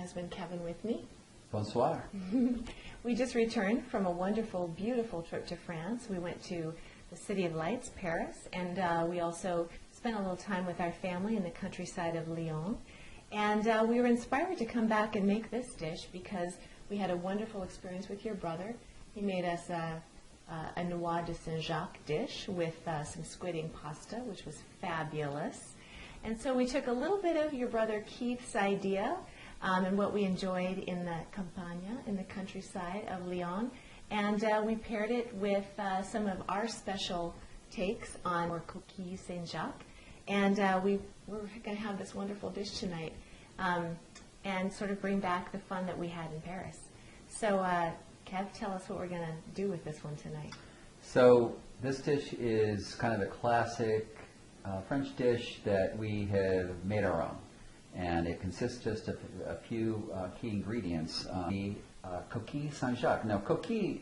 husband Kevin with me. Bonsoir. We just returned from a wonderful, beautiful trip to France. We went to the City of Lights, Paris, and we also spent a little time with our family in the countryside of Lyon. And we were inspired to come back and make this dish because we had a wonderful experience with your brother. He made us a noix de Saint-Jacques dish with some squid pasta, which was fabulous. And so we took a little bit of your brother Keith's idea and what we enjoyed in the Campagna, in the countryside of Lyon, and we paired it with some of our special takes on our Coquilles Saint-Jacques. And we're going to have this wonderful dish tonight and sort of bring back the fun that we had in Paris. So, Kev, tell us what we're going to do with this one tonight. So this dish is kind of a classic French dish that we have made our own. And it consists just of a few key ingredients. The Coquilles Saint-Jacques. Now, coquilles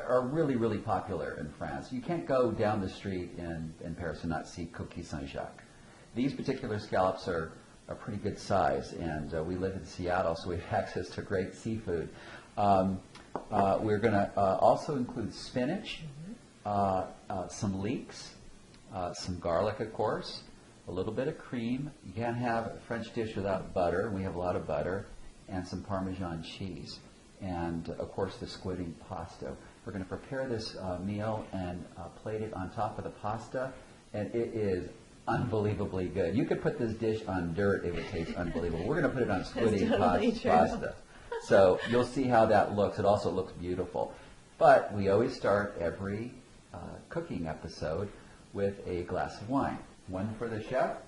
are really, really popular in France. You can't go down the street in Paris and not see Coquilles Saint-Jacques. These particular scallops are a pretty good size, and we live in Seattle, so we have access to great seafood. We're going to also include spinach, some leeks, some garlic, of course, a little bit of cream. You can't have a French dish without butter, and we have a lot of butter, and some Parmesan cheese, and of course the squid pasta. We're going to prepare this meal and plate it on top of the pasta, and it is unbelievably good. You could put this dish on dirt, it would taste unbelievable. We're going to put it on squid totally pasta. So you'll see how that looks. It also looks beautiful. But we always start every cooking episode with a glass of wine. One for the chef,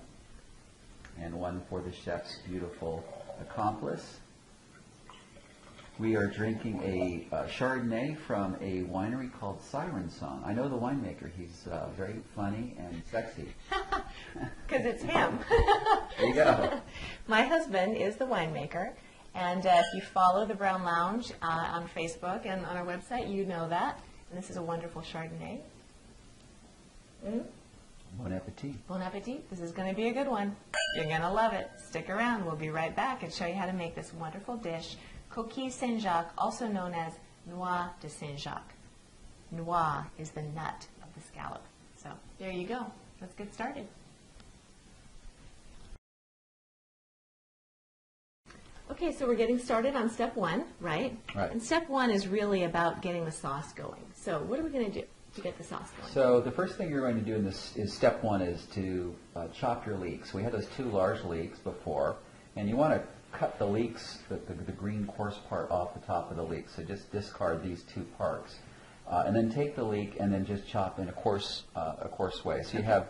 and one for the chef's beautiful accomplice. We are drinking a Chardonnay from a winery called Siren Song. I know the winemaker. He's very funny and sexy. Because it's him. There you go. My husband is the winemaker. And if you follow the Brown Lounge on Facebook and on our website, you know that. And this is a wonderful Chardonnay. Bon appetit. Bon appetit. This is going to be a good one. You're going to love it. Stick around. We'll be right back and show you how to make this wonderful dish, Coquilles Saint-Jacques, also known as noix de Saint-Jacques. Noix is the nut of the scallop. So there you go. Let's get started. Okay, so we're getting started on step one, right? Right. And step one is really about getting the sauce going. So what are we going to do to get the sauce going? So the first thing you're going to do in this is step one is to chop your leeks. We had those two large leeks before, and you want to cut the leeks, the green coarse part off the top of the leek. So just discard these two parts, and then take the leek and then just chop in a coarse way. So you have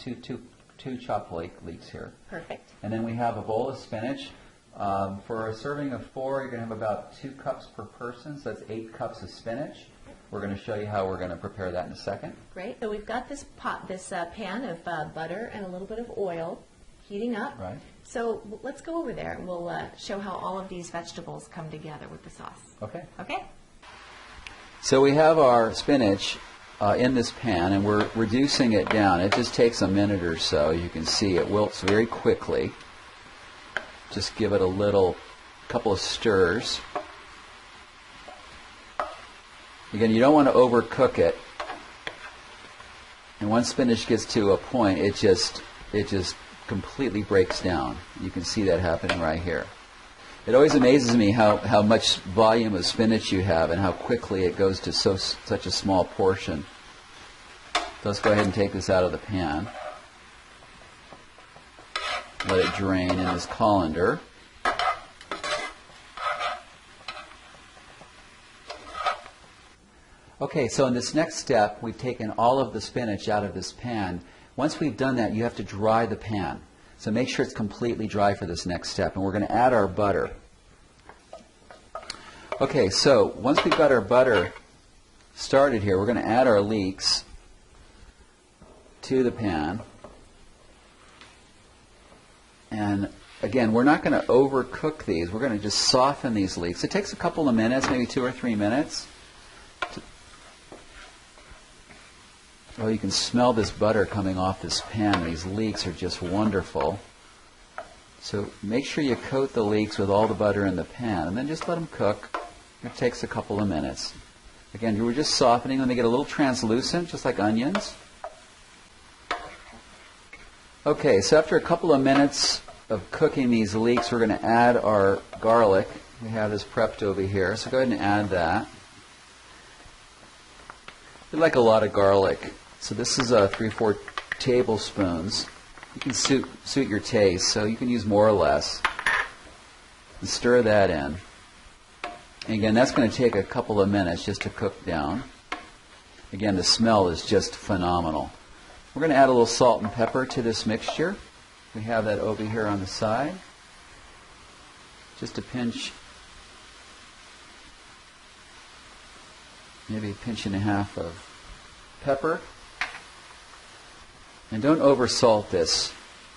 two chopped leeks here. Perfect. And then we have a bowl of spinach. For a serving of 4, you're going to have about 2 cups per person, so that's 8 cups of spinach. We're going to show you how we're going to prepare that in a second. Great. So we've got this pan of butter and a little bit of oil heating up. Right. So let's go over there and we'll show how all of these vegetables come together with the sauce. Okay. Okay? So we have our spinach in this pan, and we're reducing it down. It just takes a minute or so. You can see it wilts very quickly. Just give it a couple of stirs. Again, you don't want to overcook it. And once spinach gets to a point, it just completely breaks down. You can see that happening right here. It always amazes me how much volume of spinach you have and how quickly it goes to such a small portion. So let's go ahead and take this out of the pan. Let it drain in this colander. Okay, so in this next step, we've taken all of the spinach out of this pan. Once we've done that, you have to dry the pan. So make sure it's completely dry for this next step. And we're going to add our butter. Okay, so once we've got our butter started here, we're going to add our leeks to the pan. And again, we're not going to overcook these. We're going to just soften these leeks. It takes a couple of minutes, maybe 2 or 3 minutes. Oh, you can smell this butter coming off this pan. These leeks are just wonderful. So make sure you coat the leeks with all the butter in the pan, and then just let them cook. It takes a couple of minutes. Again, we're just softening them. They get a little translucent, just like onions. Okay, so after a couple of minutes of cooking these leeks, we're going to add our garlic. We have this prepped over here, so go ahead and add that. We like a lot of garlic, so this is 3-4 tablespoons. You can suit your taste, so you can use more or less. And stir that in. And again, that's going to take a couple of minutes just to cook down. Again, the smell is just phenomenal. We're going to add a little salt and pepper to this mixture. We have that over here on the side. Just a pinch, maybe a pinch and a half of pepper. And don't over salt this,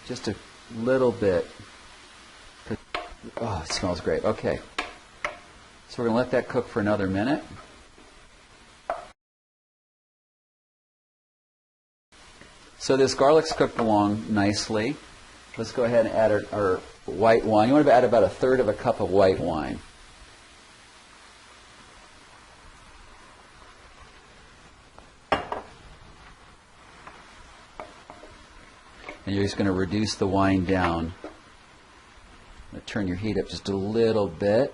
just a little bit. Oh, it smells great. Okay. So we're going to let that cook for another minute. So this garlic's cooked along nicely. Let's go ahead and add our white wine. You want to add about 1/3 of a cup of white wine. And you're just going to reduce the wine down. Turn your heat up just a little bit.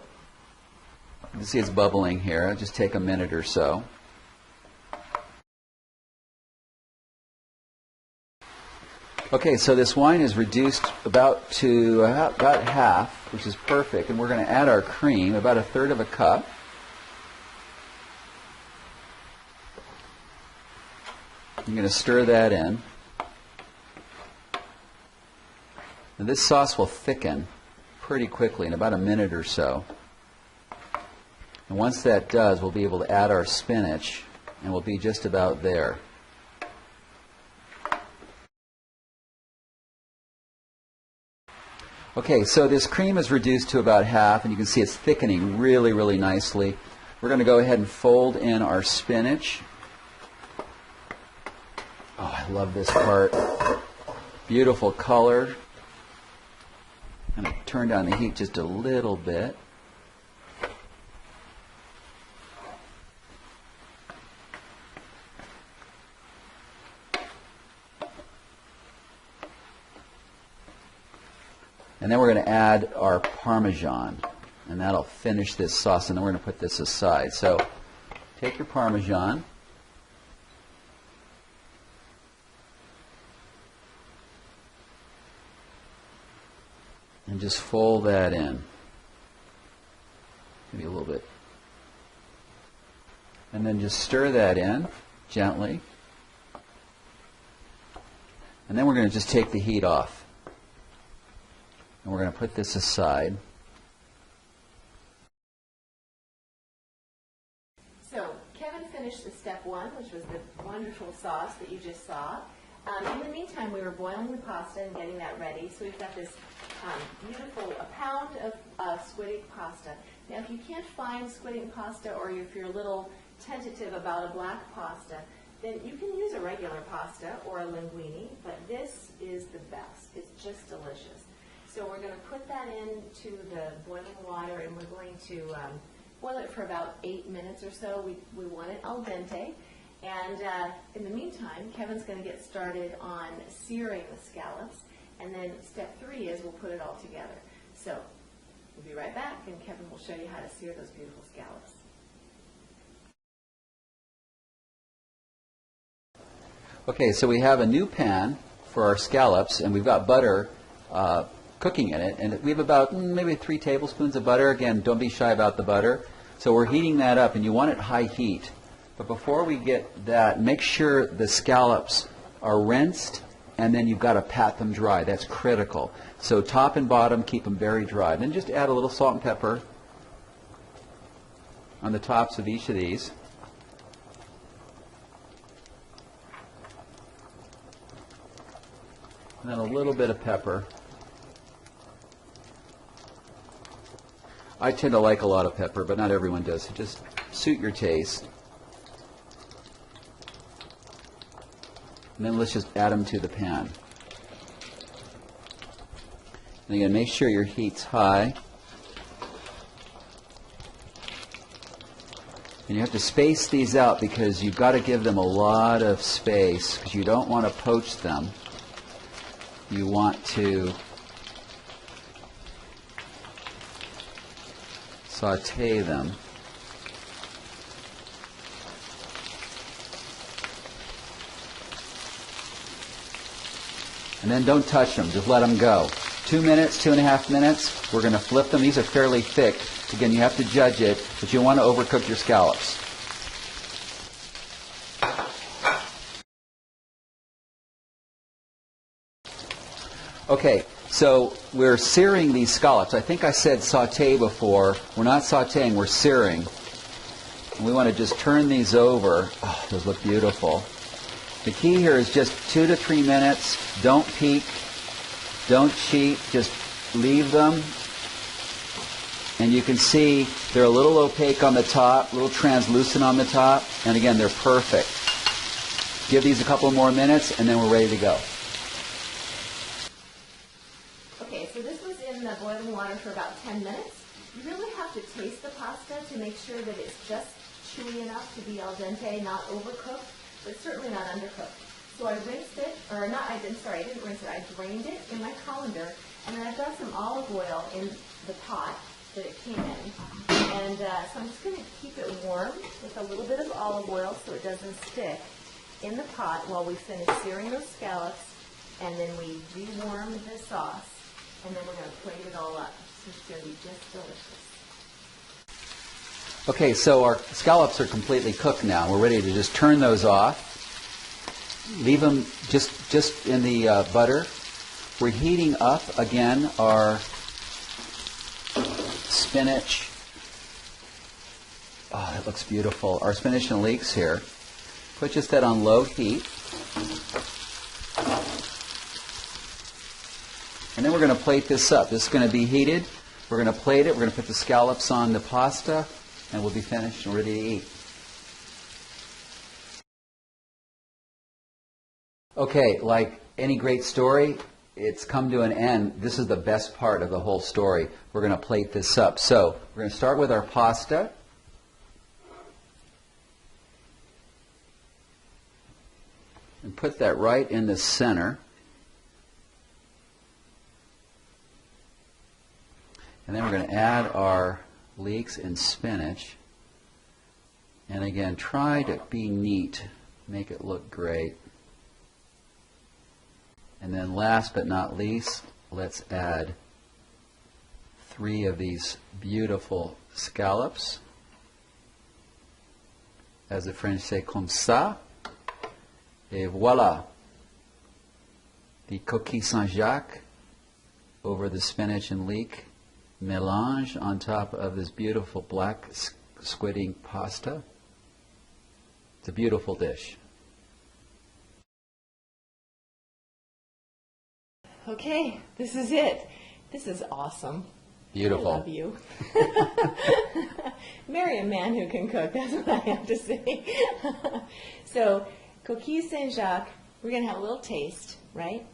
You can see it's bubbling here. It'll just take a minute or so. Okay, so this wine is reduced about half, which is perfect, and we're going to add our cream, about 1/3 of a cup. I'm going to stir that in. Now this sauce will thicken pretty quickly in about a minute or so. And once that does, we'll be able to add our spinach, and we'll be just about there. Okay, so this cream is reduced to about half, and you can see it's thickening really, really nicely. We're going to go ahead and fold in our spinach. Oh, I love this part. Beautiful color. I'm going to turn down the heat just a little bit. And then we're going to add our Parmesan, and that'll finish this sauce, and then we're going to put this aside. So take your Parmesan, and just fold that in, maybe a little bit. And then just stir that in gently. And then we're going to just take the heat off. And we're going to put this aside. So Kevin finished the step one, which was the wonderful sauce that you just saw. In the meantime, we were boiling the pasta and getting that ready. So we've got this beautiful, a pound of squid ink pasta. Now, if you can't find squid ink pasta, or if you're a little tentative about a black pasta, then you can use a regular pasta or a linguine, but this is the best. It's just delicious. So we're going to put that into the boiling water, and we're going to boil it for about 8 minutes or so. We want it al dente. And in the meantime, Kevin's going to get started on searing the scallops. And then step 3 is we'll put it all together. So we'll be right back, and Kevin will show you how to sear those beautiful scallops. Okay, so we have a new pan for our scallops, and we've got butter cooking in it, and we have about maybe 3 tablespoons of butter. Again, don't be shy about the butter. So we're heating that up, and you want it high heat. But before we get that, make sure the scallops are rinsed, and then you've got to pat them dry. That's critical. So top and bottom, keep them very dry. Then just add a little salt and pepper on the tops of each of these. And then a little bit of pepper. I tend to like a lot of pepper, but not everyone does. So just suit your taste. And then let's just add them to the pan. And again, make sure your heat's high. And you have to space these out because you've got to give them a lot of space because you don't want to poach them. You want to saute them. And then don't touch them, just let them go. 2 minutes, 2.5 minutes, we're going to flip them. These are fairly thick. Again, you have to judge it, but you want to overcook your scallops. Okay, so we're searing these scallops. I think I said saute before. We're not sauteing, we're searing. And we want to just turn these over. Oh, those look beautiful. The key here is just 2 to 3 minutes. Don't peek. Don't cheat. Just leave them. And you can see they're a little opaque on the top, a little translucent on the top. And again, they're perfect. Give these a couple more minutes, and then we're ready to go. Okay, so this was in the boiling water for about 10 minutes. You really have to taste the pasta to make sure that it's just chewy enough to be al dente, not overcooked, but certainly not undercooked. So I rinsed it, or not, I didn't rinse it, I drained it in my colander, and then I've got some olive oil in the pot that it came in. And so I'm just going to keep it warm with a little bit of olive oil so it doesn't stick in the pot while we finish searing those scallops, and then we rewarm the sauce, and then we're going to plate it all up. So it's going to be just delicious. Okay, so our scallops are completely cooked now. We're ready to just turn those off. Leave them just in the butter. We're heating up again our spinach. Oh, that looks beautiful. Our spinach and leeks here. Put just that on low heat. And then we're going to plate this up. This is going to be heated. We're going to plate it. We're going to put the scallops on the pasta, and we'll be finished and ready to eat. Okay, like any great story, it's come to an end. This is the best part of the whole story. We're going to plate this up. So we're going to start with our pasta. And put that right in the center. And then we're going to add our leeks and spinach. And again, try to be neat. Make it look great. And then last but not least, let's add 3 of these beautiful scallops. As the French say, comme ça. Et voilà. The Coquilles Saint-Jacques over the spinach and leek melange on top of this beautiful black squidding pasta. It's a beautiful dish. Okay, this is it. This is awesome. Beautiful. I love you. Marry a man who can cook, that's what I have to say. So, Coquilles Saint-Jacques, we're going to have a little taste, right?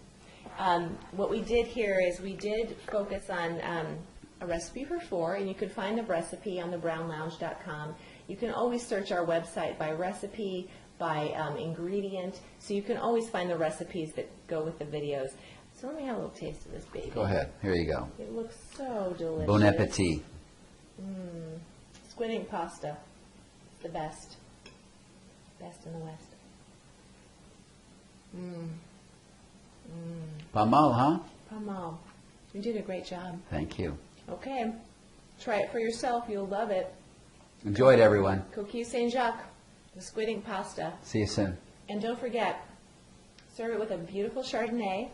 What we did here is we did focus on a recipe for 4, and you can find the recipe on thebrownlounge.com. You can always search our website by recipe, by ingredient, so you can always find the recipes that go with the videos. So let me have a little taste of this baby. Go ahead. Here you go. It looks so delicious. Bon appetit. Squid ink pasta. It's the best. Best in the West. Pas mal, huh? Pas mal. You did a great job. Thank you. Okay. Try it for yourself. You'll love it. Enjoy it, everyone. Coquilles Saint-Jacques, the squid ink pasta. See you soon. And don't forget, serve it with a beautiful Chardonnay.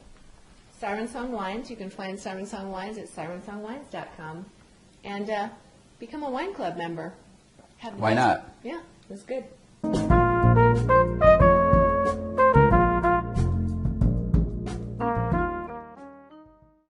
Siren Song Wines. You can find Siren Song Wines at sirensongwines.com. And become a wine club member. Why not? Yeah, it was good.